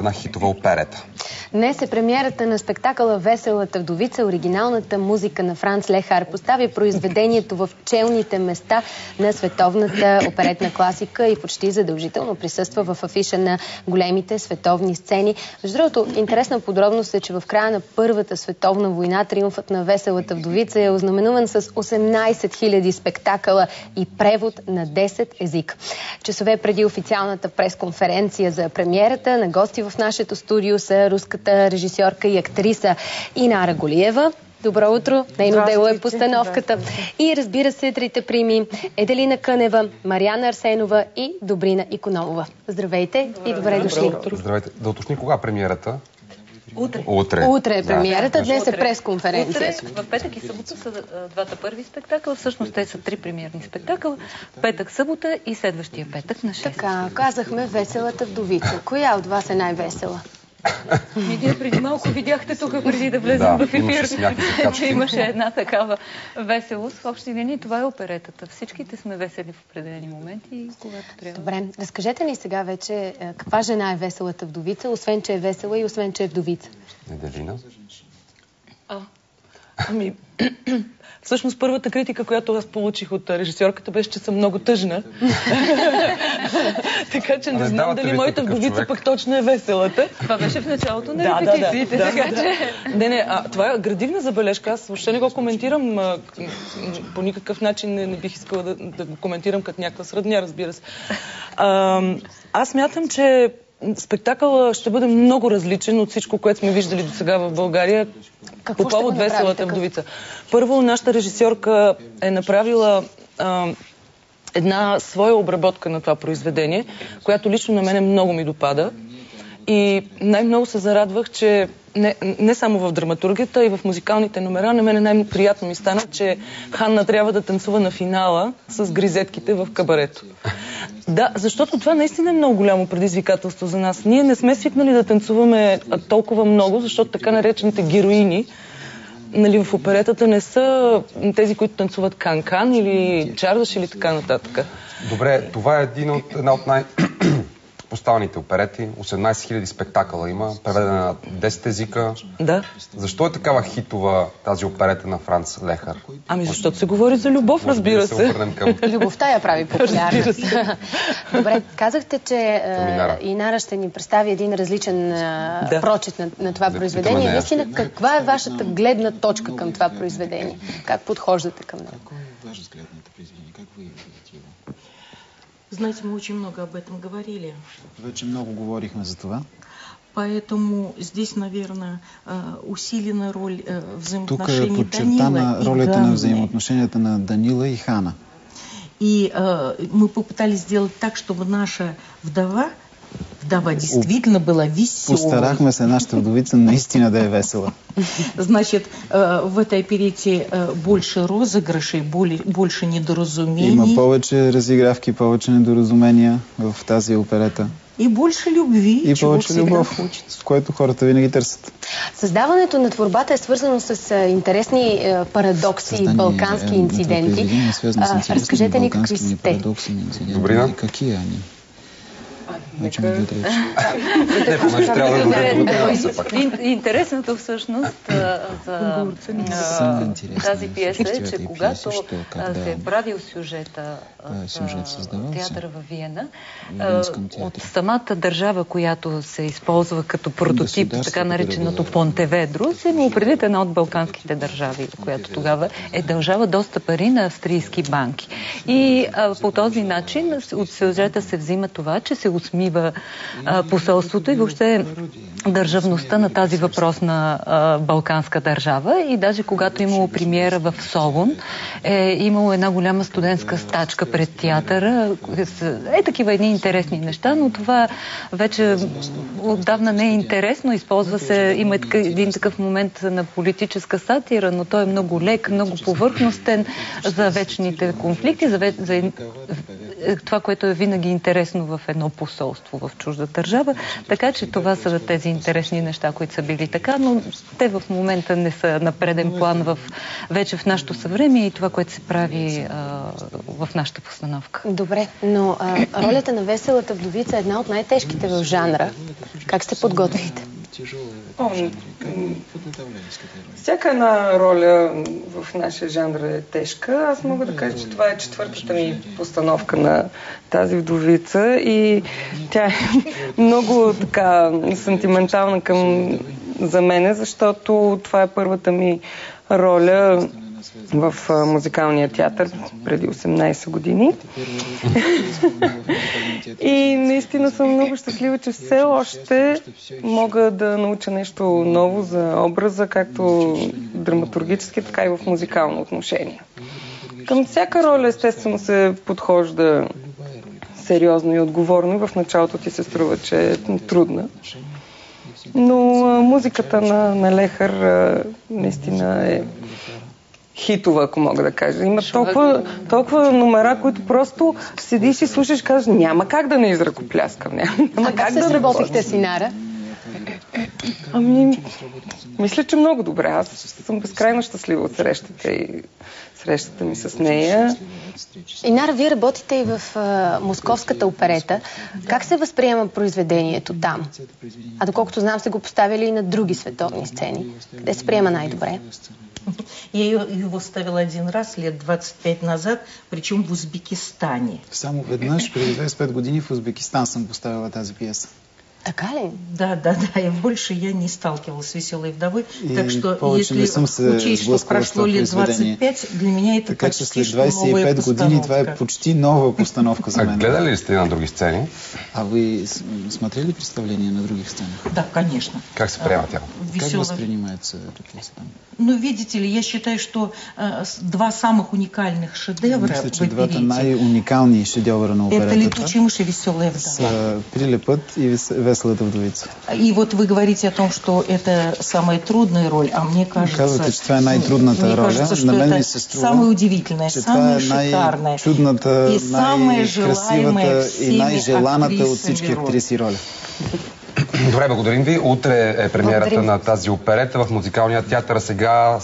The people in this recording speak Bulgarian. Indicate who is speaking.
Speaker 1: на хитова оперета.
Speaker 2: Днес е премиерата на спектакъла "Веселата вдовица". Оригиналната музика на Франц Лехар поставя произведението в челните места на световната оперетна класика и почти задължително присъства в афиша на големите световни сцени. Между другото, интересна подробност е, че в края на Първата световна война триумфът на "Веселата вдовица" е ознаменуван с 18 000 спектакъла и превод на 10 езика. Часове преди официалната пресконференция за премиерата, на гости в нашето студио са руската режисьорка и актриса Инара Голиева. Добро утро! Нейно дело е постановката. И разбира се, трите прими: Еделина Кънева, Мариана Арсенова и Добрина Икономова. Здравейте и добре дошли!
Speaker 1: Здравейте! Да уточни кога премиерата?
Speaker 2: Утре. Утре е премиерата, днес е пресконференция.
Speaker 3: В петък и събота са двата първи спектакъла. Всъщност те са 3 премиерни спектакъла. Петък, събота и следващия петък на 6.
Speaker 2: Така, казахме "Веселата вдовица". Коя от вас е най-весела?
Speaker 3: Вие преди малко видяхте тук, преди да влезем в ефир, че имаше една такава веселост. В общи линии това е оперетата. Всичките сме весели в определени моменти, когато трябва.
Speaker 2: Добре, разкажете ни сега вече каква жена е "Веселата вдовица", освен че е весела и освен че е вдовица.
Speaker 1: Еделина?
Speaker 4: Всъщност първата критика, която аз получих от режисьорката, беше, че съм много тъжна. Така че не знам дали моята вдовица пък точно е веселата.
Speaker 3: Това беше в началото на репетициите.
Speaker 4: Това е градивна забележка. Аз въобще не го коментирам. По никакъв начин не бих искала да го коментирам като някаква сродня, разбира се. Аз смятам, че спектакъл ще бъде много различен от всичко, което сме виждали до сега в България по повод "Веселата вдовица". Първо, нашата режисьорка е направила една своя обработка на това произведение, която лично на мене много ми допада. И най-много се зарадвах, че не само в драматургията, и в музикалните номера, на мене най-приятно ми стана, че Ханна трябва да танцува на финала с гризетките в кабарето. Да, защото това наистина е много голямо предизвикателство за нас. Ние не сме свикнали да танцуваме толкова много, защото така наречените героини, нали, в оперетата не са тези, които танцуват канкан или чардаш или така нататък.
Speaker 1: Добре, това е една от поставените оперети. 18 000 спектакъла има, преведена на 10 езика.
Speaker 4: Да.
Speaker 1: Защо е такава хитова тази оперета на Франц Лехар?
Speaker 4: Защото се говори за любов, разбира се.
Speaker 2: Любовта я прави популярна. Добре, казахте, че Инара ще ни представи един различен прочит на това произведение. Наистина, каква е вашата гледна точка към това произведение? Как подхождате към него?
Speaker 5: Какой ваш взгляд на это произведение? Как вы видите его?
Speaker 6: Знаете, мы очень много об этом говорили.
Speaker 5: Вече много говорихме за това.
Speaker 6: Поэтому здесь, наверное, усилена роль
Speaker 5: Тук
Speaker 6: взаимоотношений
Speaker 5: е подчертана
Speaker 6: Данила
Speaker 5: ролята
Speaker 6: и
Speaker 5: на взаимоотношенията на Данила и Хана.
Speaker 6: И мы попытались сделать так, чтобы наша вдова действительно была веселой.
Speaker 5: Постарахме се нашата вдовица наистина да е весела.
Speaker 6: Значит, в этой оперете больше розыгрышей, больше недоразумений.
Speaker 5: Има повече разигравки, повече недоразумения в тази оперета.
Speaker 6: И больше любви,
Speaker 5: и повече любов, което хората винаги търсят.
Speaker 2: Създаването на творбата е свързано с интересни парадокси и балкански инциденти. Разкажете ни какви са те.
Speaker 1: Добрина?
Speaker 5: Какие они?
Speaker 3: Интересното всъщност за тази пиеса е, че когато се е правил сюжета в театъра във Виена, от самата държава, която се използва като прототип, така нареченото Понтеведро, се му определят една от балканските държави, която тогава е дължава доста пари на австрийски банки. И по този начин от сюжета се взима това, че се усмива посолството и въобще държавността на тази въпросна балканска държава. И даже когато имало премиера в Солун, е имало една голяма студентска стачка пред театъра. Такива едни интересни неща, но това вече отдавна не е интересно. Използва се, има един такъв момент на политическа сатира, но той е много лек, много повърхностен за вечните конфликти, за това, което е винаги интересно в едно посолство. производство в чужда държава. Така че това са тези интересни неща, които са били така, но те в момента не са на преден план вече в нашето съвремие и това, което се прави в нашата постановка.
Speaker 2: Добре, но ролята на Веселата вдовица е една от най-тежките в жанра. Как се подготвихте?
Speaker 7: Всяка една роля в нашия жанр е тежка. Аз мога да кажа, че това е четвъртата ми постановка на тази вдовица и тя е много така сантиментална за мене, защото това е първата ми роля в музикалния театър преди 18 години. И наистина съм много щастлива, че все още мога да науча нещо ново за образа, както драматургически, така и в музикално отношение. Към всяка роля естествено се подхожда сериозно и отговорно и в началото ти се струва, че е трудна. Но музиката на Лехар наистина е хитова, ако мога да кажа. Има толкова номера, които просто седиш и слушаш и казваш, няма как да не изръкопляскам.
Speaker 2: А как се сработихте с Инара?
Speaker 7: Мисля, че много добре. Аз съм безкрайно щастлива от срещата ми с нея.
Speaker 2: Инара, вие работите и в Московската оперета. Как се възприема произведението там? А доколкото знам, сте го поставили и на други световни сцени. Къде се приема най-добре?
Speaker 6: Я его ставила один раз, лет 25 назад, причем в Узбекистане.
Speaker 5: Само веднъж, преди 25 години в Узбекистан съм поставила тази пиеса.
Speaker 2: Така ли?
Speaker 6: Да. И больше я не сталкивалась с «Веселой вдовой». Так что, если учесть, что прошло лет 25, для меня это почти что новая постановка.
Speaker 5: години това е почти нова постановка за мен.
Speaker 1: А гледали ли сте на други сцени?
Speaker 5: А вы смотрели представления на других сценах?
Speaker 6: Да, конечно.
Speaker 1: Как се приема тя?
Speaker 5: Как воспринимается эта пьеса там?
Speaker 6: Ну, видите ли, я считаю, что два самых уникальных шедевра в оперете.
Speaker 5: Двата най-уникални шедевра на оперетата.
Speaker 6: Это «Летучая мышь» и «Веселая вдова».
Speaker 5: С «Прилепът» и «Веселата вдовица».
Speaker 6: И вот вы говорите о том, что это самая трудная роль, а мне кажется...
Speaker 5: Казвате, че това е най-трудната роля.
Speaker 6: Кажется, что это самая удивительная, самая шикарная
Speaker 5: най-чудната,
Speaker 6: и самая желаемая
Speaker 5: и най-желаната от всички актриси роля.
Speaker 1: Добре, благодарим ви. Утре е премиерата на тази оперета в Музикалния театър. Сега